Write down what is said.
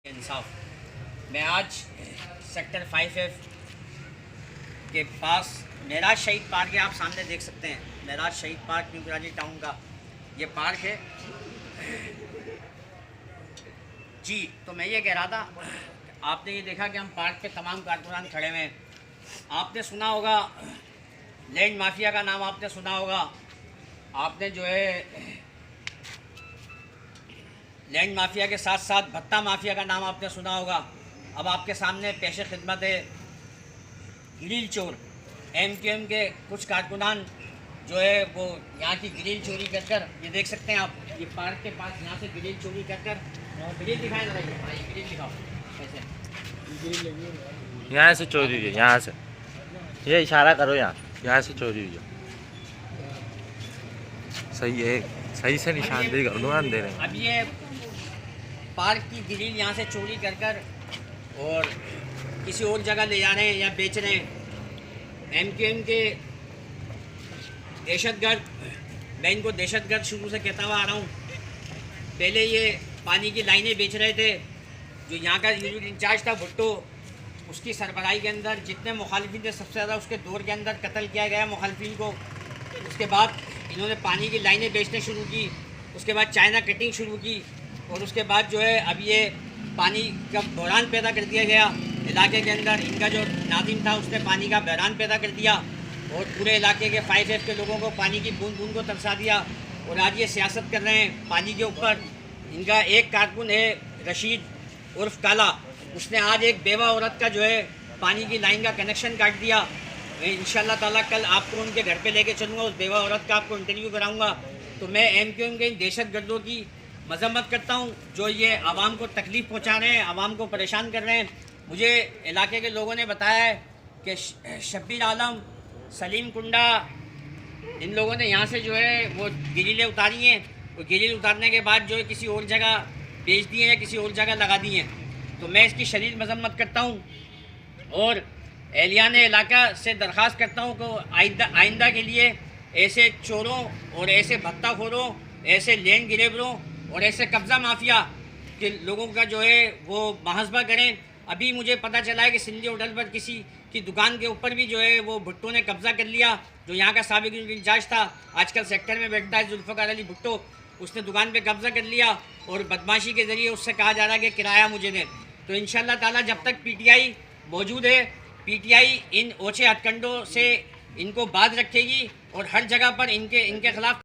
इंसाफ। मैं आज sector 5F के पास मेराज शहीद पार्क है, आप सामने देख सकते हैं मेराज शहीद पार्क न्यू कराची टाउन का ये पार्क है जी। तो मैं ये कह रहा था, आपने ये देखा कि हम पार्क पे तमाम कारकुनान खड़े हुए हैं। आपने सुना होगा लैंड माफिया का नाम, आपने सुना होगा, आपने जो है लैंड माफिया के साथ साथ भत्ता माफिया का नाम आपने सुना होगा। अब आपके सामने पेशे खिदमत है ग्रिल चोर। MQM के कुछ कारकुनान जो है वो यहाँ की ग्रिल चोरी कर कर, ये देख सकते हैं आप, ये पार्क के पास यहाँ से ग्रिल चोरी कर कर, ग्रिल दिखाएं जरा, ये ग्रिल दिखाओ कैसे यहाँ से चोरी हुई है, यहाँ से ये इशारा करो, यहाँ से चोरी हुई है। सही है, सही से निशानदेही कर दो, दे रहे हैं। अब ये पार्क की ग्रिल यहाँ से चोरी कर कर और किसी और जगह ले जा रहे हैं या बेच रहे हैं। MQM के दहशतगर्द, मैं इनको दहशतगर्द शुरू से कहता हुआ आ रहा हूँ। पहले ये पानी की लाइनें बेच रहे थे। जो यहाँ का यूनिट इंचार्ज था भुट्टो, उसकी सरबराही के अंदर जितने मुखालिफिन थे सबसे ज़्यादा उसके दौर के अंदर कत्ल किया गया मुखालिफिन को। उसके बाद इन्होंने पानी की लाइनें बेचने शुरू की, उसके बाद चाइना कटिंग शुरू की, और उसके बाद जो है अब ये पानी का बहरान पैदा कर दिया गया इलाके के अंदर। इनका जो नादिम था उसने पानी का बहरान पैदा कर दिया और पूरे इलाके के 5F के लोगों को पानी की बूंद बूंद को तरसा दिया। और आज ये सियासत कर रहे हैं पानी के ऊपर। इनका एक कारकुन है रशीद उर्फ काला, उसने आज एक बेवा औरत का जो है पानी की लाइन का कनेक्शन काट दिया। मैं इंशाल्लाह ताला कल आपको उनके घर पे लेके चलूँगा, उस बेवा औरत का आपको इंटरव्यू कराऊँगा। तो मैं MQM के इन दहशतगर्दों की मजम्मत करता हूँ जो ये आवाम को तकलीफ़ पहुँचा रहे हैं, आवाम को परेशान कर रहे हैं। मुझे इलाके के लोगों ने बताया है कि शब्बीर आलम, सलीम कुंडा, इन लोगों ने यहाँ से जो है वो गिरिलें उतारी हैं। वो गिरिल उतारने के बाद जो है किसी और जगह बेच दिए या किसी और जगह लगा दिए हैं। तो मैं इसकी शदीद मजम्मत करता हूँ और एहलियान इलाका से दरख्वास्त करता हूँ कि आइंदा के लिए ऐसे चोरों और ऐसे भत्ताखोरों, ऐसे लैंड गिरेबरों और ऐसे कब्ज़ा माफिया के लोगों का जो है वो मुहासबा करें। अभी मुझे पता चला है कि सिंधी होटल पर किसी की दुकान के ऊपर भी जो है वो भुट्टो ने कब्ज़ा कर लिया। जो यहाँ का साबिक इंचार्ज था, आजकल सेक्टर में बैठता है जुल्फ़िकार अली भुट्टो, उसने दुकान पे कब्ज़ा कर लिया और बदमाशी के ज़रिए उससे कहा जा रहा है कि किराया मुझे दें। तो इंशाल्लाह ताला जब तक PTI मौजूद है, PTI इन ओछे हथकंडों से इनको बाज रखेगी और हर जगह पर इनके खिलाफ